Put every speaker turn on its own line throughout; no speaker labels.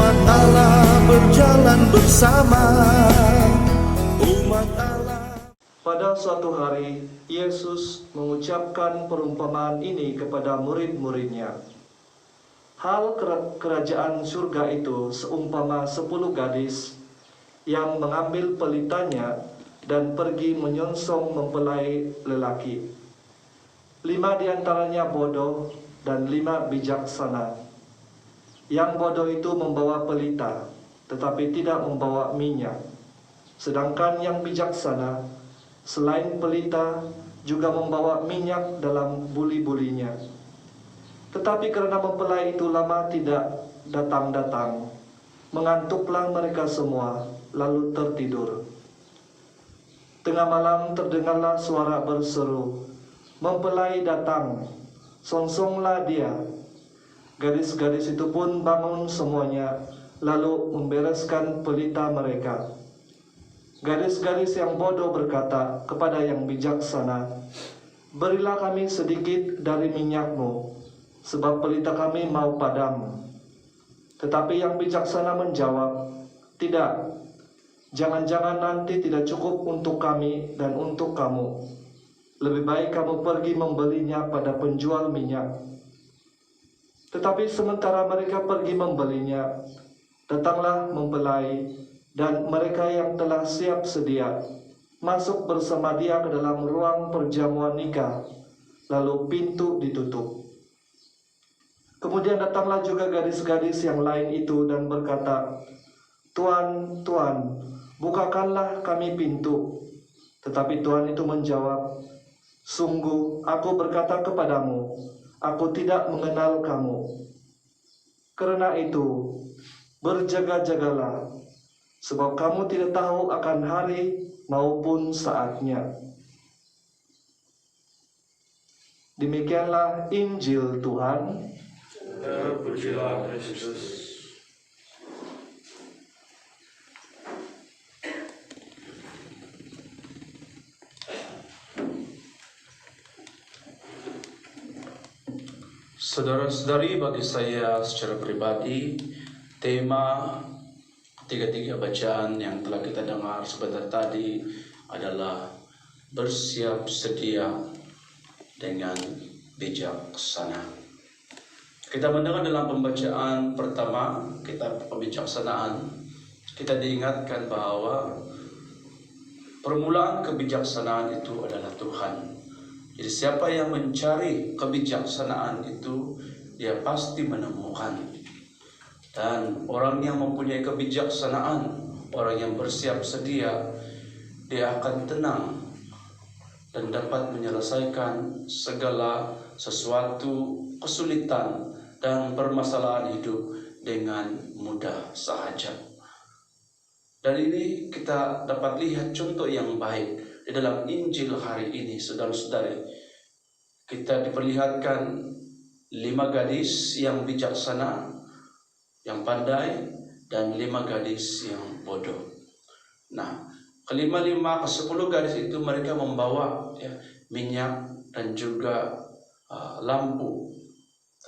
Umat Allah berjalan bersama. Umat Allah.
Pada suatu hari, Yesus mengucapkan perumpamaan ini kepada murid-muridnya. Hal kerajaan surga itu seumpama 10 gadis yang mengambil pelitanya dan pergi menyongsong mempelai lelaki. 5 diantaranya bodoh dan 5 bijaksana. Yang bodoh itu membawa pelita, tetapi tidak membawa minyak. Sedangkan yang bijaksana, selain pelita, juga membawa minyak dalam buli-bulinya. Tetapi karena mempelai itu lama tidak datang-datang, mengantuklah mereka semua, lalu tertidur. Tengah malam terdengarlah suara berseru, "Mempelai datang, songsonglah dia." Gadis-gadis itu pun bangun semuanya, lalu membereskan pelita mereka. Gadis-gadis yang bodoh berkata kepada yang bijaksana, "Berilah kami sedikit dari minyakmu, sebab pelita kami mau padam." Tetapi yang bijaksana menjawab, "Tidak, jangan-jangan nanti tidak cukup untuk kami dan untuk kamu. Lebih baik kamu pergi membelinya pada penjual minyak." Tetapi sementara mereka pergi membelinya, datanglah mempelai dan mereka yang telah siap sedia masuk bersama dia ke dalam ruang perjamuan nikah, lalu pintu ditutup. Kemudian datanglah juga gadis-gadis yang lain itu dan berkata, "Tuan, Tuan, bukakanlah kami pintu." Tetapi Tuhan itu menjawab, "Sungguh aku berkata kepadamu, aku tidak mengenal kamu. Karena itu, berjaga-jagalah, sebab kamu tidak tahu akan hari maupun saatnya." Demikianlah Injil Tuhan.
Terpujilah Kristus. Saudara-saudari, bagi saya secara pribadi, tema ketiga bacaan yang telah kita dengar sebentar tadi adalah bersiap sedia dengan bijaksana. Kita mendengar dalam pembacaan pertama kitab kebijaksanaan, kita diingatkan bahwa permulaan kebijaksanaan itu adalah Tuhan. Jadi siapa yang mencari kebijaksanaan itu, dia pasti menemukan. Dan orang yang mempunyai kebijaksanaan, orang yang bersiap sedia, dia akan tenang dan dapat menyelesaikan segala sesuatu kesulitan dan permasalahan hidup dengan mudah sahaja. Dan ini kita dapat lihat contoh yang baik di dalam Injil hari ini, saudara-saudari. Kita diperlihatkan 5 gadis yang bijaksana, yang pandai, dan 5 gadis yang bodoh. Nah, ke-10 gadis itu mereka membawa minyak dan juga lampu.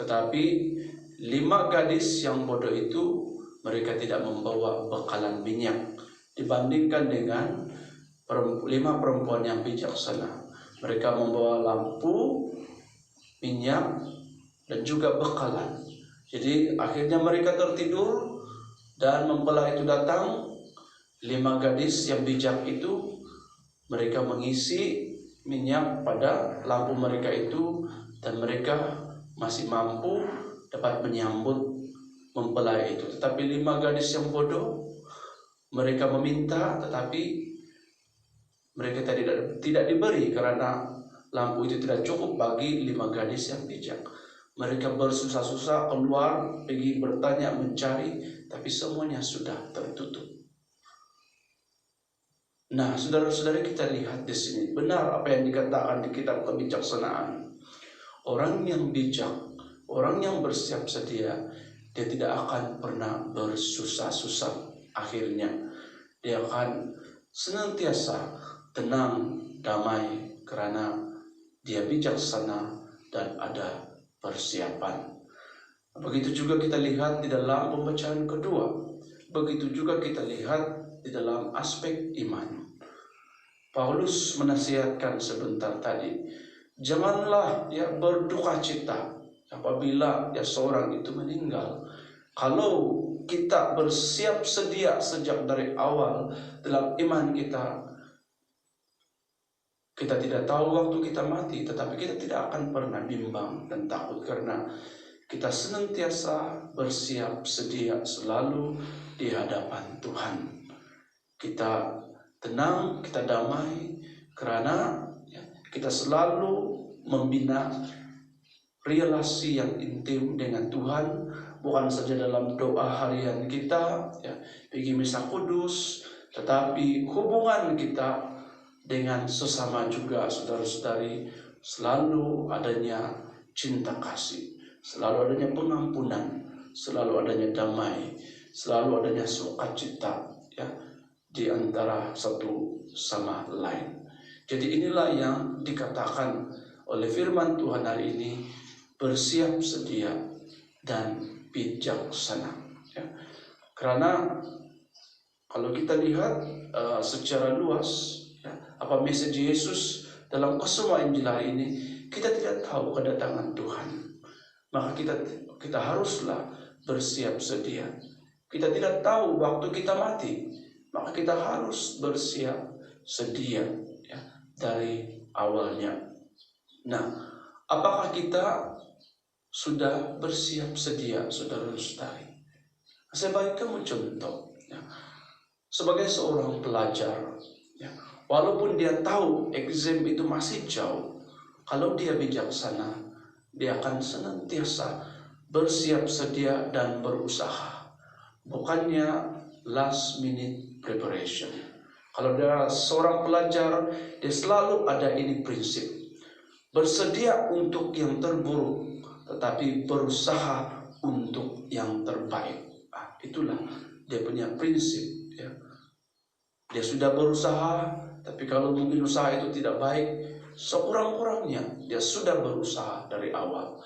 Tetapi 5 gadis yang bodoh itu mereka tidak membawa bekalan minyak dibandingkan dengan 5 perempuan yang bijaksana. Mereka membawa lampu, minyak, dan juga bekalan. Jadi akhirnya mereka tertidur dan mempelai itu datang. 5 gadis yang bijak itu mereka mengisi minyak pada lampu mereka itu, dan mereka masih mampu dapat menyambut mempelai itu. Tetapi 5 gadis yang bodoh, mereka meminta tetapi mereka tidak diberi karena lampu itu tidak cukup bagi 5 gadis yang bijak. Mereka bersusah-susah keluar, pergi bertanya, mencari, tapi semuanya sudah tertutup. Nah, saudara-saudari, kita lihat di sini benar apa yang dikatakan di kitab kebijaksanaan. Orang yang bijak, orang yang bersiap sedia, dia tidak akan pernah bersusah-susah. Akhirnya dia akan senantiasa tenang, damai, karena dia bijaksana dan ada persiapan. Begitu juga kita lihat di dalam pembacaan kedua. Begitu juga kita lihat di dalam aspek iman. Paulus menasihatkan sebentar tadi, janganlah berduka cita apabila seorang itu meninggal. Kalau kita bersiap sedia sejak dari awal dalam iman kita, kita tidak tahu waktu kita mati, tetapi kita tidak akan pernah bimbang dan takut karena kita senantiasa bersiap sedia selalu di hadapan Tuhan. Kita tenang, kita damai karena kita selalu membina relasi yang intim dengan Tuhan, bukan saja dalam doa harian kita, pergi misa kudus, tetapi hubungan kita dengan sesama juga saudara-saudari selalu adanya cinta kasih, selalu adanya pengampunan, selalu adanya damai, selalu adanya sukacita di antara satu sama lain. Jadi inilah yang dikatakan oleh firman Tuhan hari ini, bersiap sedia dan bijaksana. Karena kalau kita lihat secara luas, apa message Yesus dalam kesemua Injil hari ini, kita tidak tahu kedatangan Tuhan. Maka kita haruslah bersiap sedia. Kita tidak tahu waktu kita mati, maka kita harus bersiap sedia dari awalnya. Nah, apakah kita sudah bersiap sedia, saudara-saudari? Saya berikan contoh. Sebagai seorang pelajar, walaupun dia tahu exam itu masih jauh, kalau dia bijaksana, dia akan senantiasa bersiap sedia dan berusaha. Bukannya last minute preparation. Kalau dia seorang pelajar, dia selalu ada ini prinsip. Bersedia untuk yang terburuk, tetapi berusaha untuk yang terbaik. Itulah dia punya prinsip. Dia sudah berusaha, tapi kalau mungkin usaha itu tidak baik, sekurang-kurangnya dia sudah berusaha dari awal.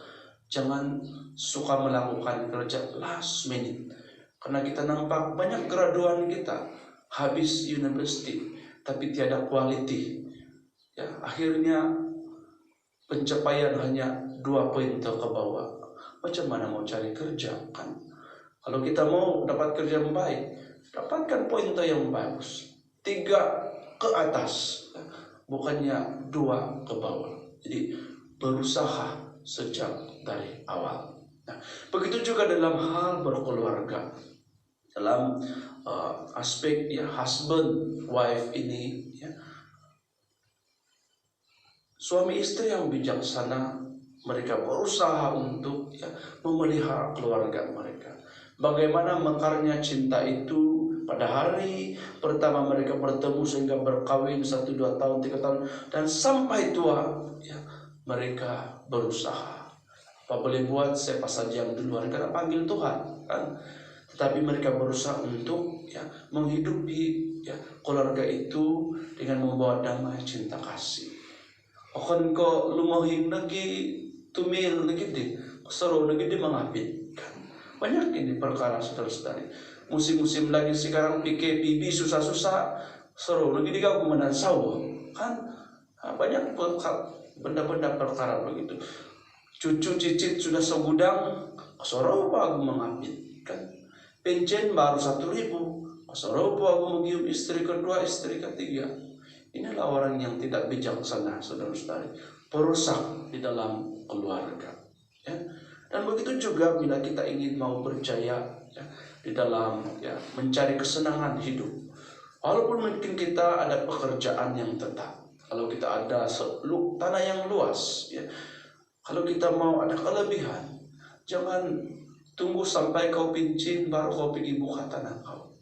Jangan suka melakukan kerja last minute. Karena kita nampak banyak graduan kita habis university, tapi tiada quality. Akhirnya pencapaian hanya 2 poin ke bawah. Macam mana mau cari kerja kan? Kalau kita mau dapat kerja yang baik, dapatkan poin yang bagus. 3 ke atas, bukannya 2 ke bawah. Jadi berusaha sejak dari awal. Nah, begitu juga dalam hal berkeluarga, dalam aspek husband wife ini, suami istri yang bijaksana, mereka berusaha untuk memelihara keluarga mereka. Bagaimana mekarnya cinta itu pada hari pertama mereka bertemu sehingga berkawin 1, 2 tahun, 3 tahun, dan sampai tua mereka berusaha. Apa boleh buat, saya pas saja yang duluan karena panggil Tuhan kan? Tetapi mereka berusaha untuk menghidupi keluarga itu dengan membawa damai, cinta kasih. Akan ko lumahin lagi tumil lagi deh, seru lagi deh mengapit kan? Banyak ini perkara saudara-saudari. Musim-musim lagi sekarang PKPB susah-susah, seru lagi di kemudian sawah kan? Banyak benda-benda perkara begitu. Cucu cicit sudah segudang, seru aku mengapit kan? Pencen baru 1.000, seru aku mengium istri kedua, istri ketiga. Inilah orang yang tidak bijaksana, saudara-saudari, perusak di dalam keluarga. Dan begitu juga bila kita ingin mau berjaya di dalam mencari kesenangan hidup. Walaupun mungkin kita ada pekerjaan yang tetap, kalau kita ada tanah yang luas, kalau kita mau ada kelebihan, jangan tunggu sampai kau pincin baru kau pergi buka tanah kau.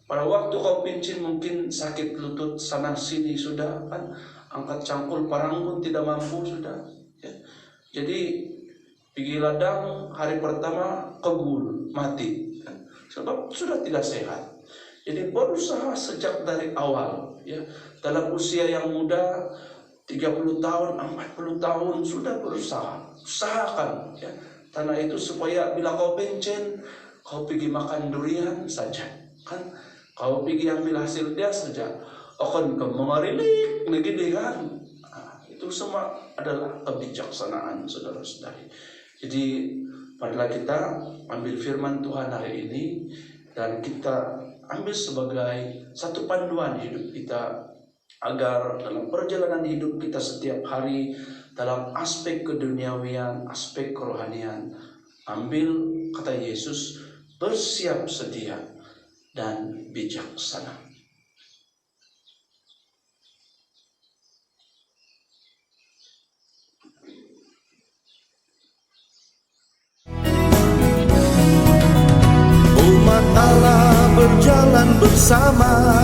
Pada waktu kau pincin mungkin sakit lutut sana sini sudah kan, angkat cangkul parang pun tidak mampu sudah. Jadi pergi ladang hari pertama kebul mati kan? Sebab sudah tidak sehat. Jadi berusaha sejak dari awal dalam usia yang muda 30 tahun, 40 tahun sudah berusaha. Usahakan tanah itu supaya bila kau bencen, kau pergi makan durian saja, kan? Kau pergi ambil hasil dia saja, akan kau memarilik begini kan? Itu semua adalah kebijaksanaan, saudara-saudari. Jadi marilah kita ambil firman Tuhan hari ini dan kita ambil sebagai satu panduan hidup kita, agar dalam perjalanan hidup kita setiap hari, dalam aspek keduniawian, aspek kerohanian, ambil kata Yesus, bersiap sedia dan bijaksana.
Umat Allah berjalan bersama